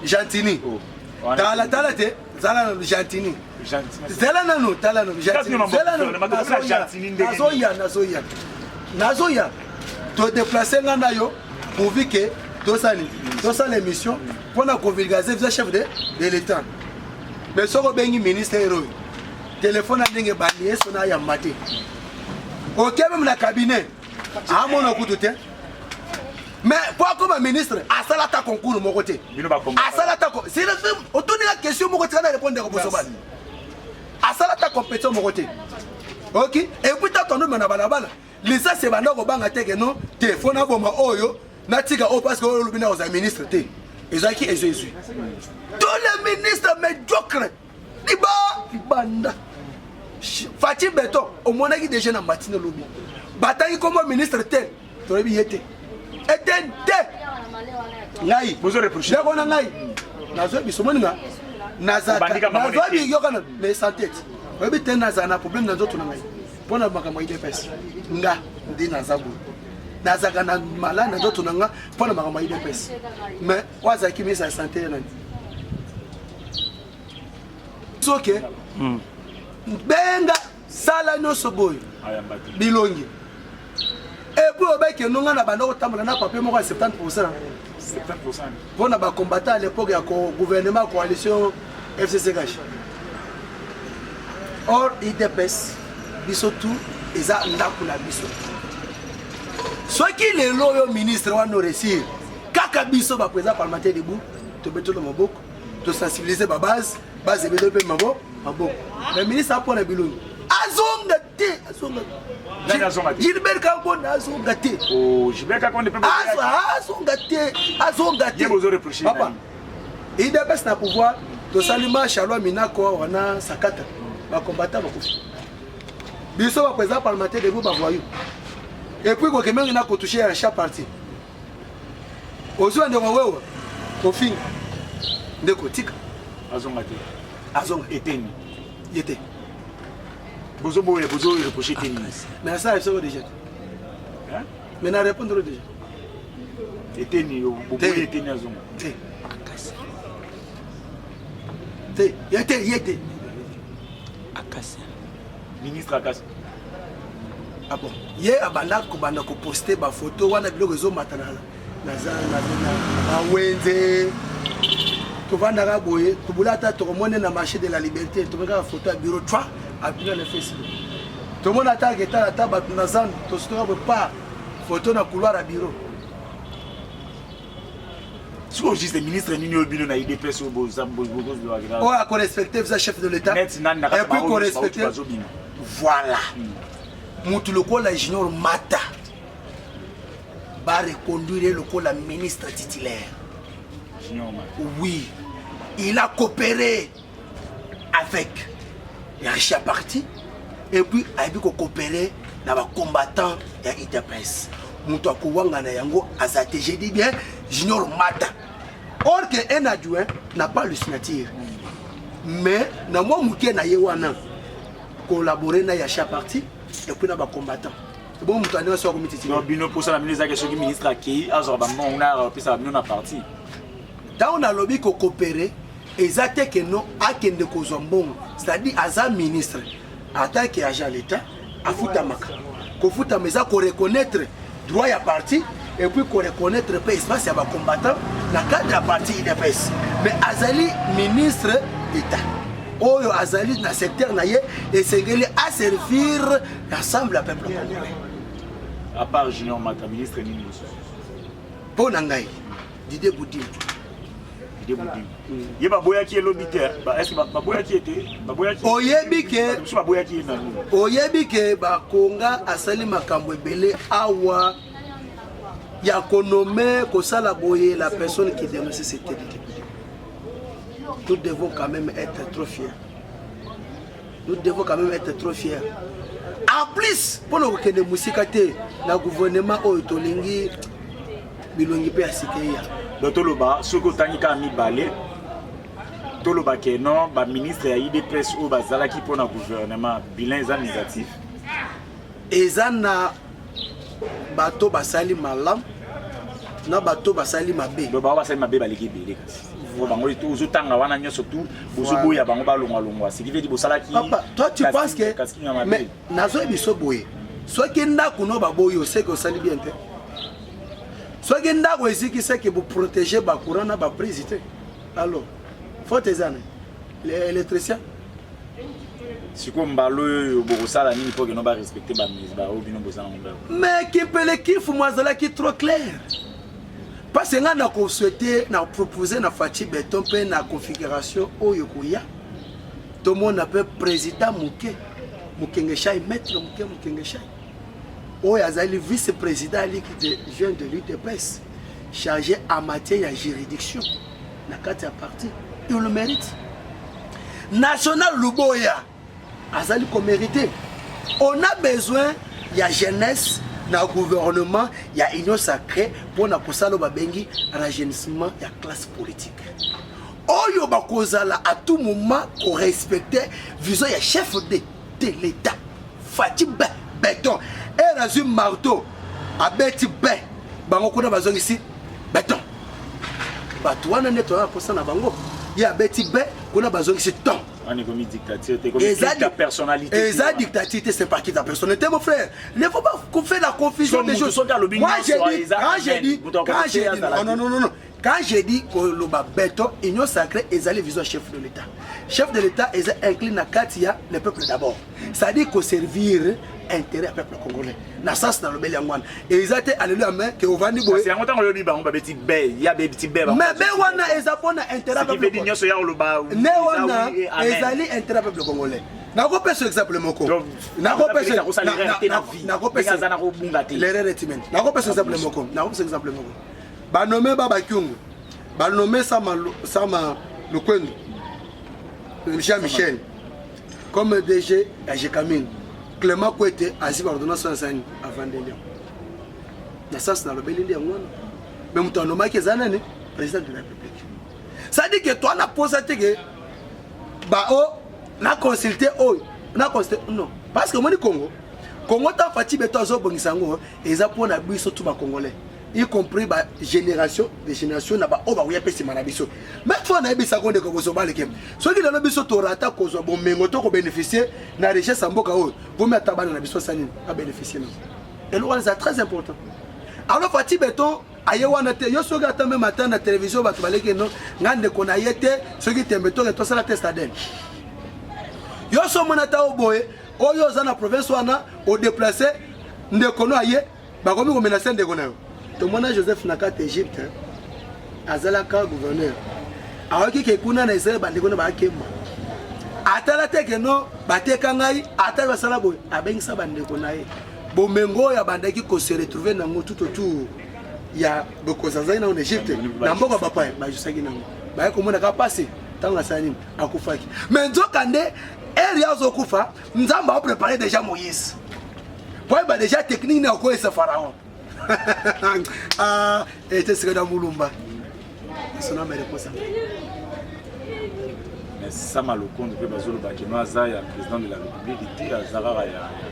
Gentini tala te zala na Gentini zala na no tala no Gentini zala na nazoya to déplacer ngana yo pour vu que to ça l'émission pour na vulgariser le chef de l'État mais soko bengi ministre héros téléphone ndenge balié sona ya maté OK même na cabinet a mon kutu te mais pour comme ministre à salata concours mon côté à salata c'est le autour la question mon côté na répondre ko boso bali à salata compétition mon côté OK et puis ta tondu na balabala lisa c'est banda ko banga te que non téléphone na bomba oyo na tika o parce que o lubina aux ministre te ezaki Jésus tous les ministres médiocres banda Fachi Béton au moins qui déjà na matinée lobby bataille comme ministre tel torebi yete eten te ngai bozo reprocher ko na ngai nazo bisomoninga nazaka nazo bi yokana mais santé obi ten nazana problème nazo tuna ngai pona makambo ide pesa nga ndi nazabu nazaka na mala nazo tuna nga pona makambo ide pesa mais wazaki misa santé nani soke benga sala nyonso boyo bilongi Et puis, on nous a papier 70%. 70%. Pour nous combattre à l'époque, il y a un gouvernement, coalition FCCH. Or, IDPS, bisotou, ils ont la biso. Soit qui est le ministre, on a réussi. Kaka biso, le président parlementaire debout, tu mets tout le monde, tu sensibiliser ma base de développer ma base. Le ministre a pour le bilan. Azongate. Gilbert Kankon azongate. Oh, Gilbert Kankon ne peut pas. Azongate. Il vous a reproché. Papa, il dépasse le pouvoir. To salima Charlois Minako, on a Sakata. Va combattre, va coucher. Biso va président parlementaire de vous, va voyou. Et puis, quand même, il a touché à chaque parti. Aujourd'hui, on est au fin de Kotika. Azongate. Azongate. Eteni. Yete. Bozo reproché Eteni. Mais ça, il sera déjà. Mais n'a répondre déjà. Eteni, Bobo Eteni Azongate. Yete. Akasi. Ministre Akasi. Ah bon. Hier, abanda ko poster ba photo wana biloko zo matana na Wenze. To vanda ka boye, to bulata to mone na marché de la liberté, to nga photo à bureau 3 à bien le Facebook. To mona ta geta ta ba na zan, to stora pas photo na couloir à bureau. Si vous dites le ministre Nino Bino na IDPS au Bozambo de la grave. Oh, à qu'on respecte le chef de l'État. Et puis qu'on respecte. Voilà. Moutou le col la junior Mata va reconduire le col la ministre titulaire. Junior Mata. Oui. Il a coopéré avec les parti et puis il a coopéré avec les combattants de l'IDPS. Moutou a kouwanga na yango azate. J'ai dit bien junior Mata. Or qu'un adjoint n'a pas le signature. Mais na moi mouké na yewana collaborer na yacha parti et puis na ba combattant. Bon mutane so comité. Non bino pour ça la ministre que ce ministre a qui azorba non on a puis ça bino na parti. Dans on a lobby ko coopérer exacte que non a kende ko zombon, c'est-à-dire aza ministre attaque agent l'état a futa maka. Ko futa meza ko reconnaître droit ya parti et puis qu'on reconnaître pas espace à combattant dans le cadre de la partie IDPS. Mais Azali, ministre d'État. Oyo Azali dans le secteur naïe et c'est à servir l'ensemble du peuple congolais. À part Junior Mata, ministre Nini. Pour Nangaï, Didier Boudin. Didier Boudin. Il y a Baboya qui est l'obitaire. Est-ce que Baboya qui était Oyebike. Baboya qui est dans le. Oyebike, Bakonga, Asali Makambo Belé, Awa. Il y a qu'on nomme la personne qui dénonce cette député. Nous devons quand même être trop fiers. Nous devons quand même être trop fiers. En plus, pour nous que les musikate, le gouvernement Oitolingi, Bilongi Pea Sikeya. Donc, Toloba, ce que Tanika a mis balé, Toloba qui est non, le ministre a IDPS ou Bazalaki pour le gouvernement, bilan négatif. Et ça n'a bateau basali malam na bateau basali mabe do ba basali mabe baliki belé vo bango tout ozotanga wana nyoso tout bozoboya bango balongwa longwa ce qui veut dire bosalaki. Papa toi tu penses que mais nazo biso boye soit que ndako no baboyo c'est que osali bien te soit que ndako eziki c'est que vous protéger ba courant na ba président alors faut tes années l'électricien si comme balo bokosala nini pour que non ba respecter ba mise ba obino bosala ngomba. Mais qui peut l'équipe moi qui trop clair parce que nga na ko souhaiter na proposer na Fati Beton pe na configuration oyokoya tout le monde appelle président Mukengeshai maître Mukengeshai oyo azali vice-président qui vient de l'UDPS chargé en matière de juridiction na kati ya parti il le mérite national Luboya azali ko mérité. On a besoin il y a jeunesse dans le gouvernement, il y a union sacrée pour na kosalo babengi rajeunissement ya classe politique. Oyo bakozala à tout moment ko respecter vision ya chef de l'État. Fati Beton et Razum marteau abeti be bango kuna bazongi ici Beton. Batu wana neto na kosa na bango ya abeti be kuna bazongi ici ton. On est comme dictature, t'es comme ta personnalité. Et ça, dictature, c'est pas qui ta personnalité, mon frère. Il ne faut pas faire la confusion des choses. Moi, j'ai dit, quand j'ai dit que le Babeto, Union sacrée, ils allaient viser chef de l'État. Chef de l'État, ils inclinent à Katia, le peuple d'abord. Ça dit que servir intérêt au peuple congolais. Na sas dans le Béliangwan. Et ils étaient allés à la main que Ovani Boy. C'est un temps le Liban, on va petit bé, il y a des petits bé. Mais Béwana, ils ont intérêt au peuple congolais. Néwana, ils allaient intérêt au peuple congolais. N'a pas ce exemple moko. N'a pas ce exemple moko. Ba nommé Baba Kyungu. Ba nommé Sama Lukwendo. Michel. Comme DG Ajekamine. Clément Kouete a signé l'ordonnance avant de lire. Ça, c'est dans le Bélier. Mais mon nom est Zanane, président de la République. Ça dit que toi, on a posé que on a consulté, non. Parce que moi, Congo, t'as fatigué toi, et ça pour la bise tout Congolais. Y compris la génération, des générations, là-bas, on va y appeler ces manabiso. Mais il faut qu'on ait des secondes de Kosovo. Ceux qui ont des biso, tu auras ta cause, bon, mais on bénéficier de la richesse en Boka, vous mettez ta balle dans la biso, ça n'a bénéficié. Et là, c'est très important. Alors, Fatih Beton, ayewana te, yo soga ta même matin na télévision, ba tubaleke non, ngande kona yete, ceux qui t'aiment beton, et toi, ça la test à d'elle. Yo so monata au boye, oyo zana province wana, au déplacé, ndekono aye, ba komi ko menacer ndekono. Tomona Joseph Nakat Égypte, azalaka gouverneur. Aoki ke kuna na Israël bandeko na ba kemba. Atala teke no bateka ngai, atala basala boy, abengisa bandeko na ye. Bomengo ya bandaki ko se retrouver na tout autour. Ya bokozanza na en Égypte, na mboka papa ba jusaki nango. Ba ko mona ka passer tanga sani akufaki. Mais nzokande area zokufa, nzamba a préparé déjà Moïse. Pour ba déjà technique na ko esa pharaon. Ah, et c'est dans Moulumba. C'est un mais ça m'a le compte que Bazolo Bakino Azaya, président de la République, était à Zara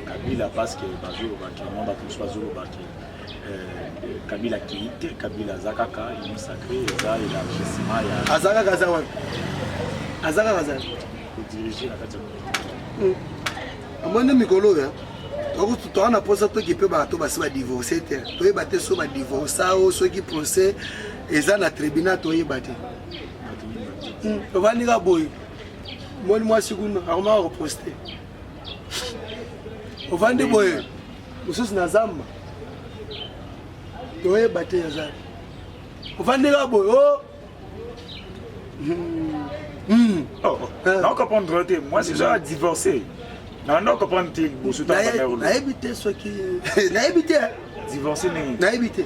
Kabila parce que Bazolo Bakino va tous Bazolo Bakino. Kabila Kite, Kabila Zakaka, il est sacré, Zara et l'enrichissement. Azara Gazawan. Azara Gazawan. Pour diriger la catégorie. À mon ami Golo, tu as posé toi qui peut divorcer, tu es battu sur le divorce, ou ceux qui procèdent, et ça, la tribunal, tu es battu. Tu vas dire à Boy, moi, je suis reposté. Tu vas dire, Boy, je suis Nazamba. Tu es battu, Nazamba. Tu vas dire à Boy, non, comprendre, moi, c'est déjà divorcé. Non, non, comprends-tu, Boussou, tu as évité ceux qui. N'a évité. Divorcé, n'a évité.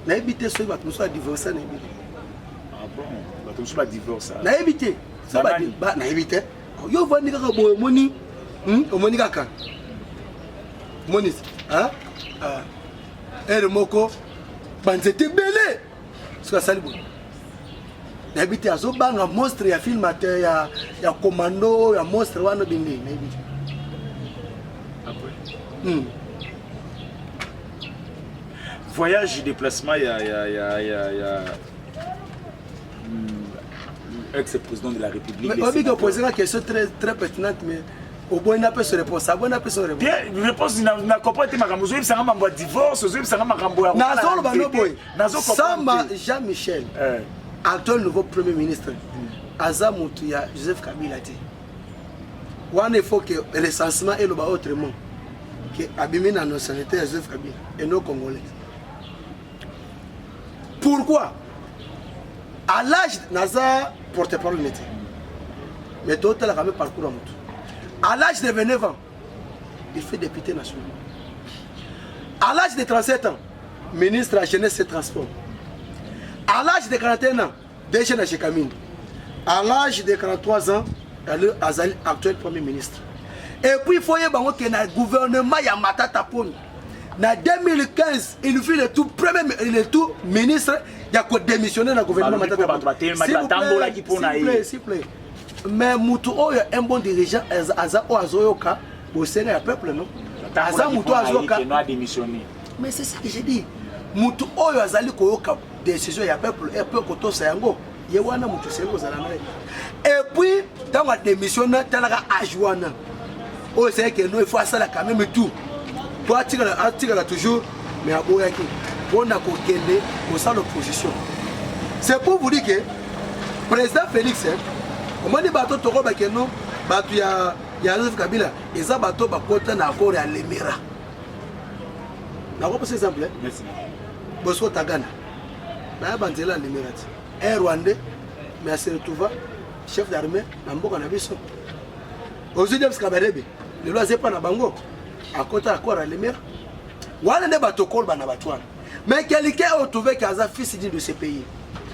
N'a évité ceux qui sont divorcés. Ah bon? Tu as divorcé. N'a évité. N'a évité. Yo, va dire que Moni. Moni Kaka. Moni. Hein? Et le Moko. C'était belé. Ce que ça dit. N'a évité. À Zoban, un monstre, il y a film, il y a commando, il y a monstre, il y a un bindi. N'a évité. Voyage et déplacement, il y a ex-président de la République. Mais on a posé une question très pertinente, mais au moins on a pu se répondre. Ça, on a pu se répondre. Bien, réponse, n'a pas été ma ramouze, il s'est un divorce, il s'est un rambo. Samba Jean-Michel, actuel nouveau Premier ministre, Azamoutuya Joseph Kabila. Il faut que le recensement est autrement. Que abîmer la nationalité de Joseph Kabila et nos Congolais. Pourquoi? À l'âge de Naza porte-parole n'était. Mais d'autres l'ont même parcours à Moutou. À l'âge de 29 ans, il fait député national. À l'âge de 37 ans, ministre de la Jeunesse et Transport. À l'âge de 41 ans, DG Nachekamine. À l'âge de 43 ans, Azali, actuel Premier ministre. Et puis il faut y avoir un gouvernement qui a matata poni. En 2015, il fait le tout premier ministre qui a démissionné dans le gouvernement. S'il vous plaît. Mais Moutou est un bon dirigeant. Aza Oazoyoka, au Sénat, le peuple, non? Aza Moutou Azoyoka. Mais c'est ce que j'ai dit. Moutou Oyo Azali Koyoka, décision, il y a peuple, et peu Koto Sayango. Et puis, tant qu'on démissionne, t'as la ajoana. Oh, c'est que nous, il faut ça quand même tout. Pour attirer toujours, mais à Boyaki, on a qu'au au sein de l'opposition. C'est pour vous dire que le président Félix, comment dit bateau Toro Bakeno, bateau ya Joseph Kabila, et ça bateau Bakota na encore à Lemera. N'a pas passé exemple? Merci. Bosko Tagana. Na Banzela Lemera. Un Rwandais, mais à Seretouva, chef d'armée, na Mboka na biso. Aujourd'hui, parce qu'Abarebe, le loi c'est pas na Bango, à côté à quoi à Lemera. Wana ne bateau Kolba na Batouane. Mais quelqu'un a trouvé qu'il y a un fils de ce pays.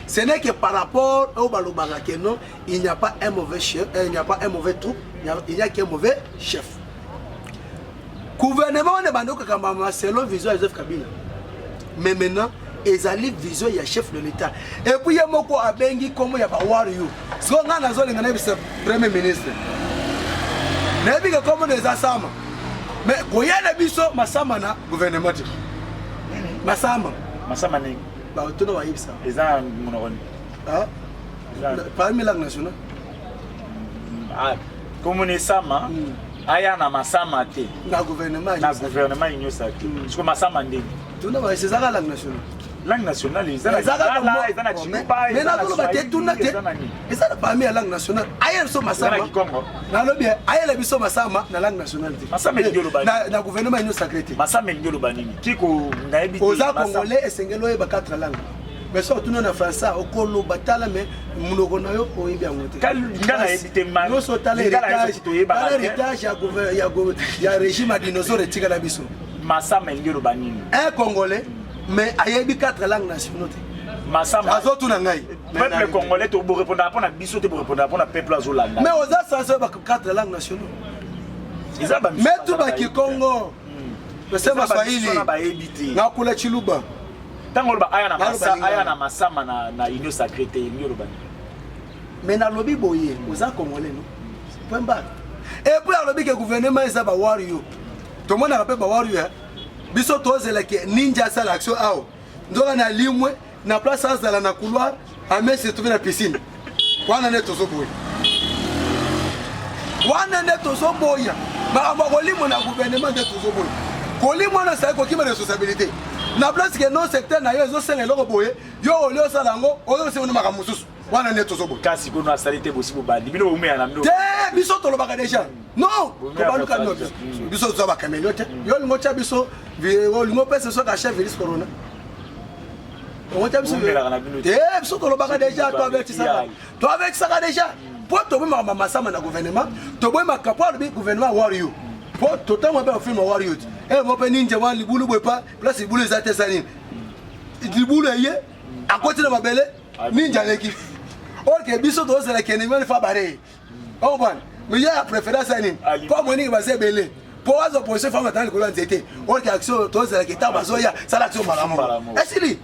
Ce n'est que par rapport au Balobanga que non, il n'y a pas un mauvais chef, il n'y a pas un mauvais troupe, il n'y a qu'un mauvais chef. Gouvernement ne bande pas selon vision de Joseph Kabila. Mais maintenant, ils ont vision du chef de l'État. Et puis il y a beaucoup à Bengi comme il y a pas Wario. Ce qu'on a dans le premier ministre. N'est pas comme des assemblées. Mais quand il y a des biso, Massama na gouvernement. Massama. Massama ne. Bah, tu n'as pas eu ça. Les gens mon Ah. Parmi la nationale. Ah, comme on est Sama, aya na Massama te. Na gouvernement. Na gouvernement union sacré. Parce que Massama ne. Tu n'as pas eu ça la nationale. Langue nationale, ils ont mais ça parmi la langue nationale. Ailleurs sont Massama. Na le bien, ailleurs les sont Massama na langue nationale. Massama ngelo bani. Na gouvernement union sacré. Massama ngelo bani. Kiko na ebiti. Aux Congolais et sengelo e ba quatre langues. Mais ça tout na français au kolo batala mais munoko na yo o ibia ngote. Kal ngana ebiti man. No so tala héritage ya régime à dinosaure tika la biso. Massama ngelo bani. Un Congolais mais ayebi quatre langues nationales. Massama azotu na ngai. Peuple congolais to répondre à la biso te répondre à peuple azolanda. Mais aux censé ba quatre langues nationales. Mais tout ba ki Congo. Mais c'est Swahili. Na kula Chiluba. Tango ba aya na Massama na union sacrée te ngelo bani. Mais na lobi boye aux Congolais non. Point barre. Et puis à lobi que gouvernement ça ba wario. Tout le monde a rappelé ba wario. Biso tozela ke ninja sala action ao ndoka na limwe na place azala na couloir ame se trouver na piscine wana ne tozoboya ba ko limwe na gouvernement de tozoboya ko limwe na sa ko kima responsabilité na place que non secteur na yo zo senga loko boye yo olio sala ngo oyo se maka mususu wana ne tozoboya kasi ko na salite bosibo bandi bino ume na ndo te biso tolobaka déjà non ko baluka no biso zo ba caméléote yo lingo cha biso lingo pesa so ka chef virus corona on t'a biso te biso tolobaka déjà toi avec ça déjà pour to bima Massama na gouvernement to bima kapwa le gouvernement wario pour totalement ba film wario et mo pe ninja wa libulu bopa place libulu zate sanini libulu ye à côté de mabele ninja l'équipe OK biso to zela kenema fa bare oh bon mais il y a préférence sanini pour moi ni ba se belé pour les oppositions femmes dans le colon d'été OK action to zela kita bazoya ça l'action malamo est-ce li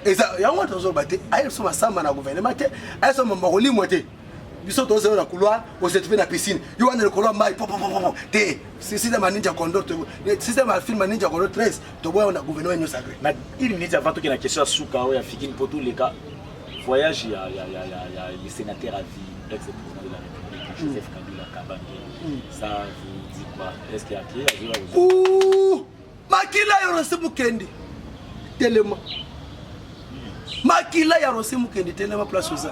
et ça ya ngwa to zo baté ay so Massama na gouvernement te ay so mbakoli moté biso to zo na couloir au se trouver na piscine yo wana le couloir mai te système ninja conduct système film ninja conduct 13 to boya na gouvernement nyo sacré na il minute avant que la question suka o ya fikini pour tous les cas voyage ya le sénateur à vie ex-président de la République Joseph Kabila Kabange ça vous dit quoi est-ce qu'il y a qui ouh makila yo rosimu kendi tellement makila ya rosimu kendi tellement place oza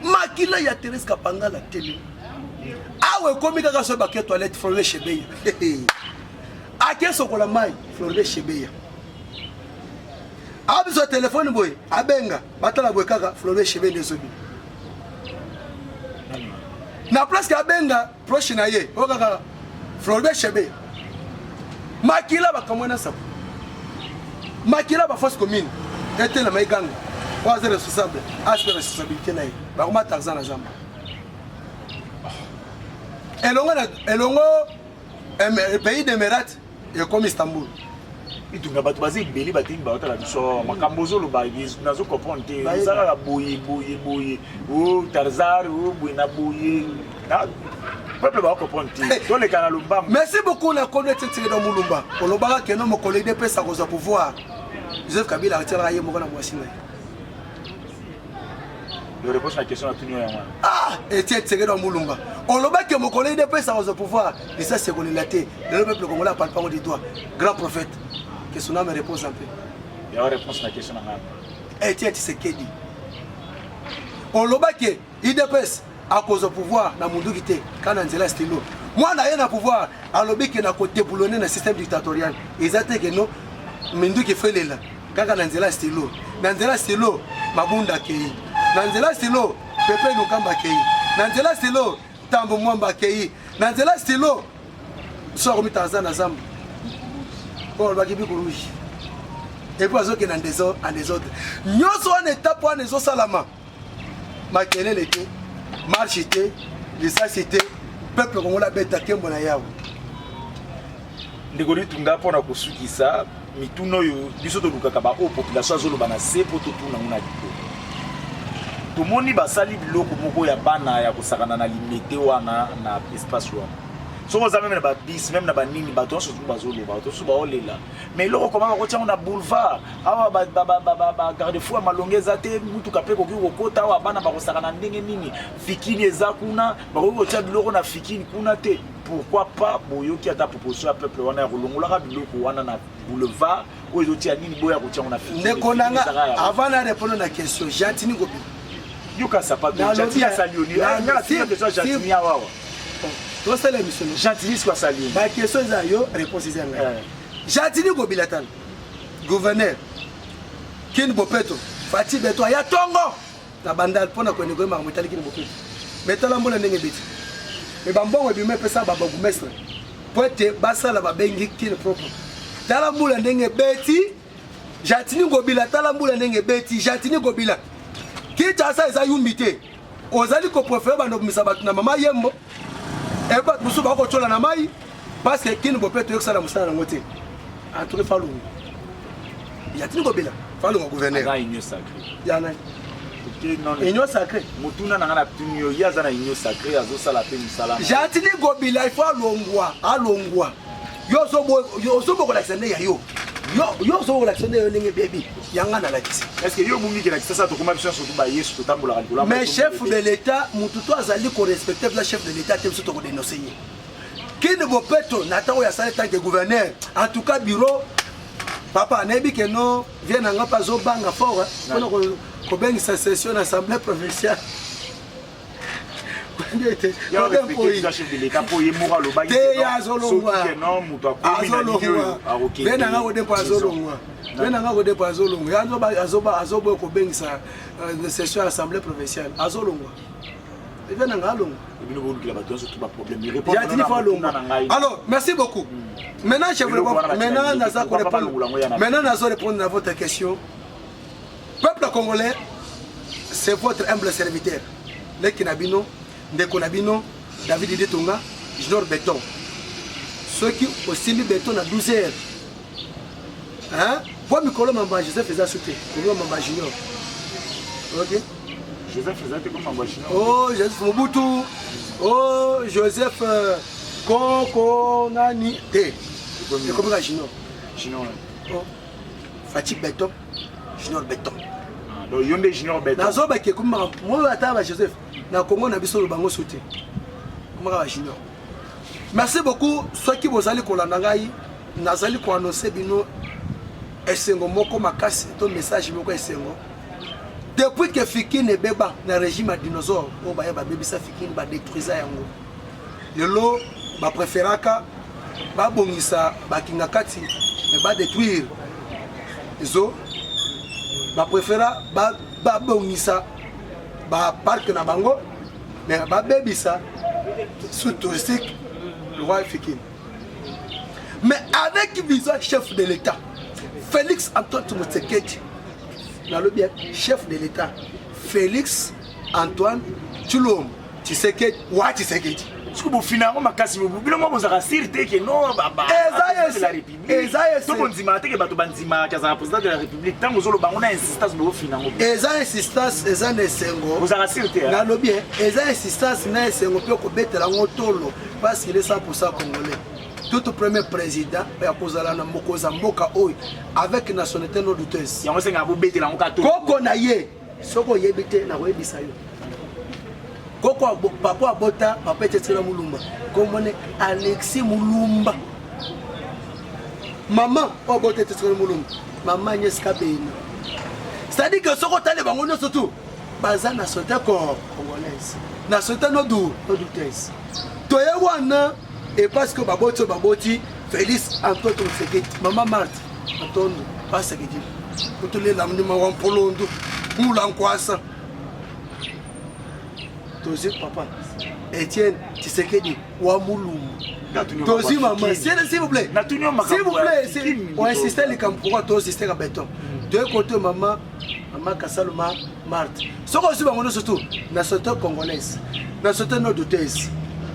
makila ya Thérèse Kapanga la télé awe komi kaka so baké toilette Florent Chebeya ake sokola mai Florent Chebeya abiso téléphone boy abenga batala boy kaka Florent Chebeya desobi na place ka abenga proche na ye o kaka Florent Chebeya makila bakamona sapo makila ba force commune était na maiganga was responsable aspect responsabilité na ye bakoma taxan na zamba elongo pays d'Émirats et comme Istanbul itunga bato bazi beli batingi ba otala biso makambo zo loba nazo comprendre te zala boye o Tarzar o buena boye na peuple ba comprendre te to le kana lumba. Merci beaucoup na connaître tiré dans mulumba olobaka que non mon collègue de pesa ko za pouvoir Joseph Kabila atira ye moko na mwasi na Le réponse à la question à tout le monde. Ah, et tiens, c'est que dans Moulumba. On l'a dit que mon collègue de paix, ça va se pouvoir. Et ça, c'est qu'on l'a dit. Le peuple congolais parle pas des doigts. Grand prophète. Que son âme repose un peu. Il y a une réponse à la question à la Et tiens, c'est qui dit. On l'a dit que l'IDPS, à cause du pouvoir, dans le monde qui était, quand on a stylo. Moi, je n'ai rien à pouvoir. Alors, je n'ai pas déboulonné dans le système dictatorial. Ils ont dit que non, Mindu qui fait là. Quand on a stylo. Dans le stylo, Mabunda Kei. Nanzela stilo Pepe Nukamba Kei. Nanzela stilo Tambo Mwamba Kei. Nanzela stilo Soro Mitazana Zam. Pour le Bakibi Kourouji. Et puis azoke nan des autres. Nyoso en étape pour les autres salama. Makele l'été, marche était, l'essacité, peuple congolais bête Kembo na yawo. Ndekoli tunga pona kusukisa mituno yo biso to lukaka ba o population azolo bana se poto tuna una diko. Tomoni basali biloko moko ya bana ya kosakana na limite wana na espace wana. Soko za même na ba bis même na ba nini bato so tu bazolo bato so ba olela. Mais loko comment ko tia na boulevard awa ba garde fou malongeza te mutu kape ko kota wa bana ba kosakana ndenge nini fikini eza kuna ba ko tia biloko na fikini kuna te. Pourquoi pas boyoki ata proposition ya peuple wana ya kolongola biloko wana na boulevard o ezoti ya nini boya ko tia na fikini. Nekonanga avant de répondre à la question, Jantini Gobi. Yoka sapato Jantini salioni ngala tia question Jantini awa. Toi c'est l'émission. Jantini soit salioni. Ma question est yo réponse est là. Jantini Gobi latan. Gouverneur Kin Bopeto, Fati Beto ya tongo. Na bandal pona ko nego ma mutali Kin Bopeto. Betala mbona ndenge biti. Mais bambongo bimé pesa baba gumestre. Poete basala babengi Kin propre. Tala mbula ndenge beti. Jantini Gobila tala mbula ndenge beti. Jantini Gobila. Kita sa eza yumbité. Ozali ko préférer bando kumisa batu na mama yembo. Eba musu ba ko chola na mai parce que Kin Bopeto yoksa na musala ngote. A tout fallu. Jantini Gobila. Fallu au gouverneur. Za union sacrée. Yana. Union sacrée. Mutuna na ngana tunyo yaza na union sacrée azo sala pe musala. Jantini Gobila il faut alongwa, alongwa. Yo so bo ko l'accent ya yo. Yo so ko l'accent yo ndenge baby. Yanga na lakisi. Est-ce que yo bungi kila kisasa to kuma biso surtout ba yesu to tambola kalkula. Mais chef de l'état, mututo azali ko respecter la chef de l'état te biso to ko dénoncer. Kin Bopeto natao ya sala tant que gouverneur. En tout cas bureau papa nebi que non vient nga pas zo banga fort. Ko bengi sa session assemblée provinciale. Ya respecter la chef de l'état pour yemura lo ba. Te azolongwa. Non muto akomi na lieu aroké. Vena nga ko depo azolongwa. Vena nga ko depo azolongwa. Ya azoba ko bengi sa session assemblée provinciale. Azolongwa. Vena nga alongwa. Ebino bo lukila bato so tout ba problème. Alors, merci beaucoup. Maintenant je vais répondre à votre question. Peuple congolais, c'est votre humble serviteur. Les Kinabino, Ndekonabino, David Idetonga, Junior Béton. Ceux qui aussi mis béton à 12 heures. Hein? Pour Mikolo Mamba, Joseph faisait sauter. Mikolo Mamba Junior. Ok? Joseph faisait comme Mamba Junior. Oh, Joseph Mobutu. Oh, Joseph Kokonani. T. C'est comme ça, Junior. Junior. Oh. Fatih Béton. Junior Béton. Donc, Yonde Junior Béton. Nazo Baké, comme moi, attends, Joseph. Na Congo, on a besoin de bango sauter. Comme ça, Junior. Merci beaucoup. Ceux qui vous allez kolanangai, nazali ko annoncer bino esengo moko makasi ton message moko esengo. Depuis que Fikine beba na régime dinosaure, o ba ba bebisa Fikine ba détruisa yango. Lelo ba préféraka ba bongisa ba kingakati mais ba détruire. Zo ba préféra ba bongisa ba parc na bango mais ba bebisa sous touristique le roi Fikine. Mais avec visa chef de l'État, Félix Antoine Tshisekedi, chef de l'État, Félix Antoine Tshisekedi, wa Tshisekedi. Parce que vous finalement makasi vous biloma bozaka sirte que non baba. Ezaïe la République. To bonzima te ke bato banzima kaza président de la République tant vous ba on a insistance no finalement. Ezaïe insistance ezane sengo. Bozaka sirte. Na lo bien, ezaïe insistance na sengo pe ko betela ngotolo parce qu'il est 100% congolais. Tout premier président ya kozala na mokoza mboka oyo avec nationalité no douteuse. Yango senga bo betela ngoka to. Koko na ye soko yebite na webisa yo koko papa abota papa etetsela mulumba komone Alexis Mulumba maman abota etetsela mulumba maman Nyeska Bena c'est-à-dire que soko tale bango nyonso tu baza na société congolaise na société nodu tesi toye wana et parce que baboti Félix Antoine Tshisekedi maman Marthe Antondo pas Tshisekedi kutule la mndima wa mpolondo mula nkwasa tozi papa Etienne Tshisekedi wa Mulumba tozi maman s'il vous plaît on insiste les camps to insiste à béton de côté maman Kassaluma Marthe soko aussi bango surtout na société congolaise na société nord-ouest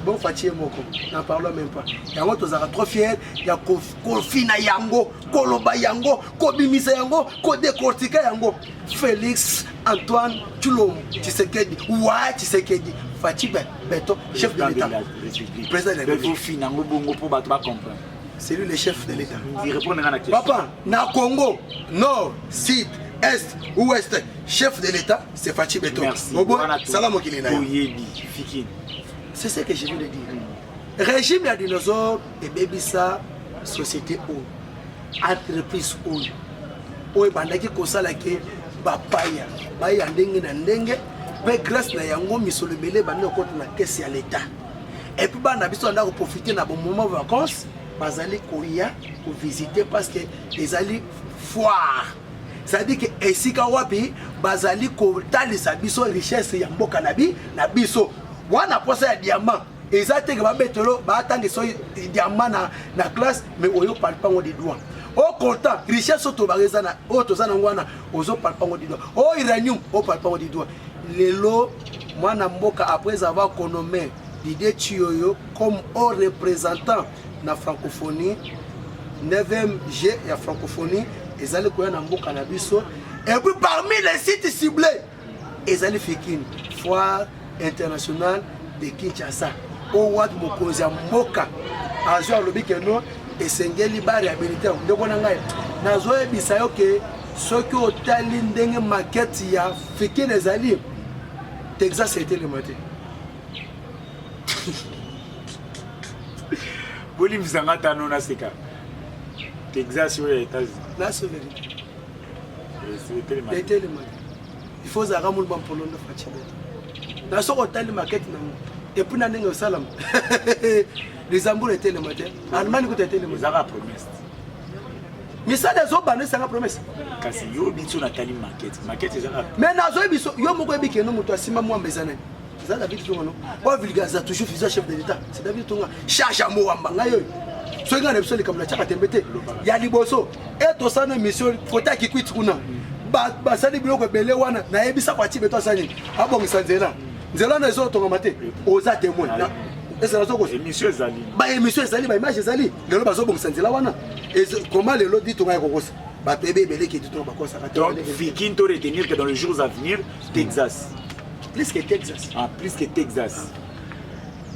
bon Fatie moko n'en parlons même pas yango tozaka trop fier ya kofina yango koloba yango kobimisa yango kodekortika yango Félix Antoine Tshisekedi wa Tshisekedi Fatie Beton chef de l'État président de la République c'est lui le chef de l'État papa na Congo nord sud est ouest chef de l'État c'est Fatie Beton salam okilina c'est ce que je viens de dire. Régime de dinosaures et bébisa société ou entreprise ou bandaki kosala ke bapaya baya ndenge na ndenge mais grâce na yango misolo belé bande côté na caisse ya l'État et puis bana biso ndako profiter na bon moment vacances bazali koya pour visiter parce que les ali foire ça dit que esika wapi bazali ko talisa biso richesse ya mboka na biso wana posa ya diamant ezate ke babetelo batangi so diamant na classe mais oyo palpango de doigt au content richesse to bareza na o tozana ngwana ozo palpango de doigt o uranium o palpango de doigt lelo mwana mboka après avoir connommé l'idée Tioyo comme un représentant na francophonie 9e G ya francophonie ezali koya na mboka na biso et puis parmi les sites ciblés ezali fikine foire international de Kinshasa au wat mokonzi ya mboka azwa lobi keno esengeli bari habilité ndeko na ngai nazo ebisa yo ke soki otali ndenge maquette ya fikine ezali Texas était le matin boli mzanga tano na seka Texas ou les États-Unis la vérité c'était le matin il faut zara mul ban polo na Fatie na soko tali maquette na et puis na ndenge salam les amours étaient le matin Allemagne côté était le matin zara promesse mais ça les autres ça la promesse kasi yo bitu na tali maquette zara mais nazo biso yo moko ebike no moto asima moi mbezana ça David Tonga non pas vulgaire toujours fils chef de l'État c'est David Tonga charge à Moamba ngayo so ngana biso likamla chaka tembete ya liboso et to sana mission kota ki kwit kuna ba sali biloko belé wana na yebisa Fatie Beton sani abongisa nzela na zo tonga mate oza témoin et c'est la chose émission ezali ba émission ezali ba image ezali lelo bazo bongisa nzela wana et comment lelo dit tonga kokosa ba bébé belé qui dit tonga bakosa donc Fikine to retenir que dans les jours à venir Texas plus que Texas plus que Texas.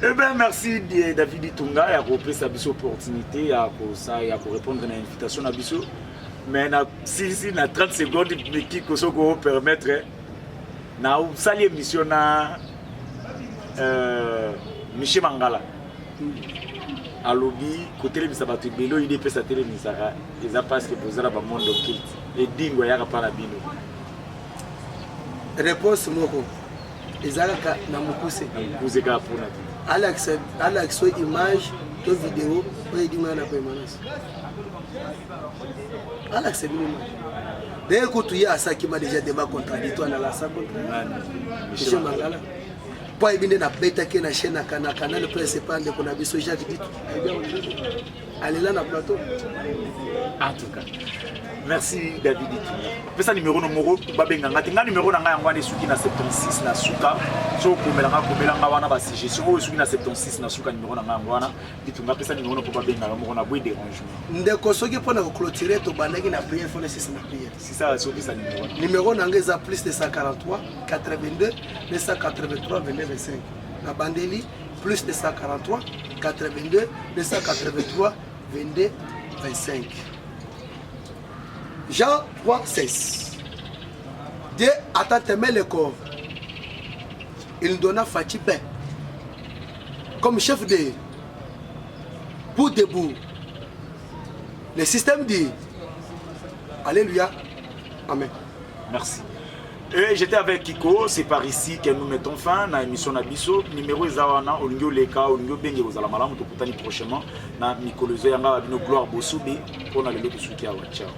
Eh bien, merci David Itunga à repris sa opportunité à répondre à l'invitation à Bissou. Mais si na 30 secondes mais qui peut permettre na sali émission na Michel Mangala à lobby côté les sabatu belo il peut sa télé misara les a parce que poser la monde kilt et dingo ya pas la bino réponse moko ezalaka na mukuse ka pona Alex image to vidéo oyo dinga na permanence Alex image dès que tu y a ça qui m'a déjà débat contradictoire na la sa contre Michel Mangala pas ebinde na beta ke na chaîne na canal principal de kona biso Jacques dit allez là na plateau en tout cas merci David Itunga pesa numéro babenga ngati nga numéro na nga yango ani suki na 76 na suka so komelanga wana ba suggestion o suki na 76 na suka numéro na nga yango wana Itunga pesa numéro po babenga mo na boy dérangement ndeko soki pona ko clôturer to bandaki na prière fona 6 na prière si ça soki sa numéro na nga eza plus de 143 82 283 22 25 na bandeli plus de 143 82 283 22 25 Jean 3, 16. Dieu a tant aimé le corps. Il nous donna Fatih Ben comme chef de pour debout. Le système dit Alléluia. Amen. Merci. Et j'étais avec Kiko, c'est par ici que nous mettons fin à l'émission Nabiso. Numéro Zawana, Olingio Leka, Olingio Bengue, vous allez malamu, tokutani prochainement. Na Mikolozo Yanga, Abino Gloire Bosoube, on a le lot de soutien. Ciao.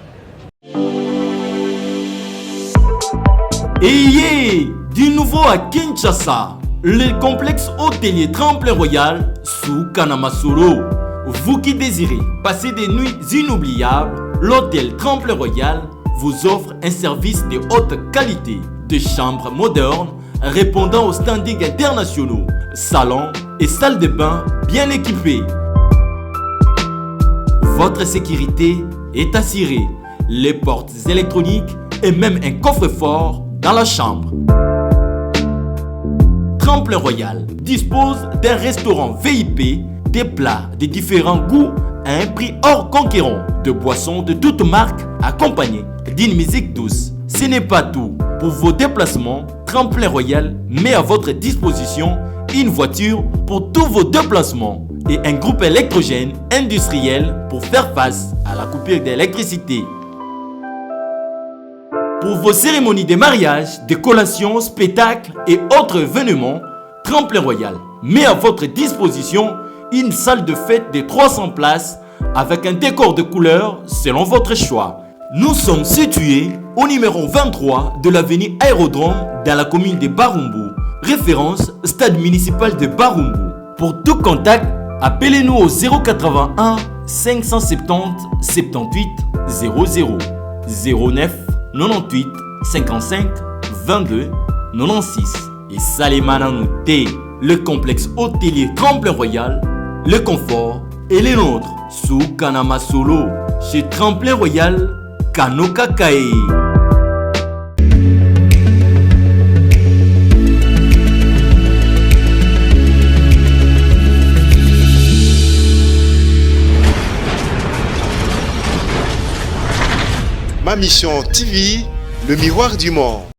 Et du nouveau à Kinshasa, le complexe hôtelier Tremplin Royal sous Kanamasolo. Vous qui désirez passer des nuits inoubliables, l'hôtel Tremplin Royal vous offre un service de haute qualité, de chambres modernes répondant aux standards internationaux, salons et salles de bain bien équipés. Votre sécurité est assurée, les portes électroniques et même un coffre-fort dans la chambre. Tremplin Royal dispose d'un restaurant VIP, des plats de différents goûts à un prix hors conquérant, de boissons de toutes marques accompagnées d'une musique douce. Ce n'est pas tout. Pour vos déplacements, Tremplin Royal met à votre disposition une voiture pour tous vos déplacements et un groupe électrogène industriel pour faire face à la coupure d'électricité. Pour vos cérémonies de mariage, de collations, spectacles et autres événements, Tremplin Royal met à votre disposition une salle de fête de 300 places avec un décor de couleurs selon votre choix. Nous sommes situés au numéro 23 de l'avenue Aérodrome dans la commune de Barumbu, référence stade municipal de Barumbu. Pour tout contact, appelez-nous au 081 570 78 00 09 98 55 22 96 et Salemananoute, le complexe hôtelier Tremplin Royal, le confort et les nôtres sous Kanamasolo chez Tremplin Royal Kanoka Kae. Ma mission TV, le miroir du monde.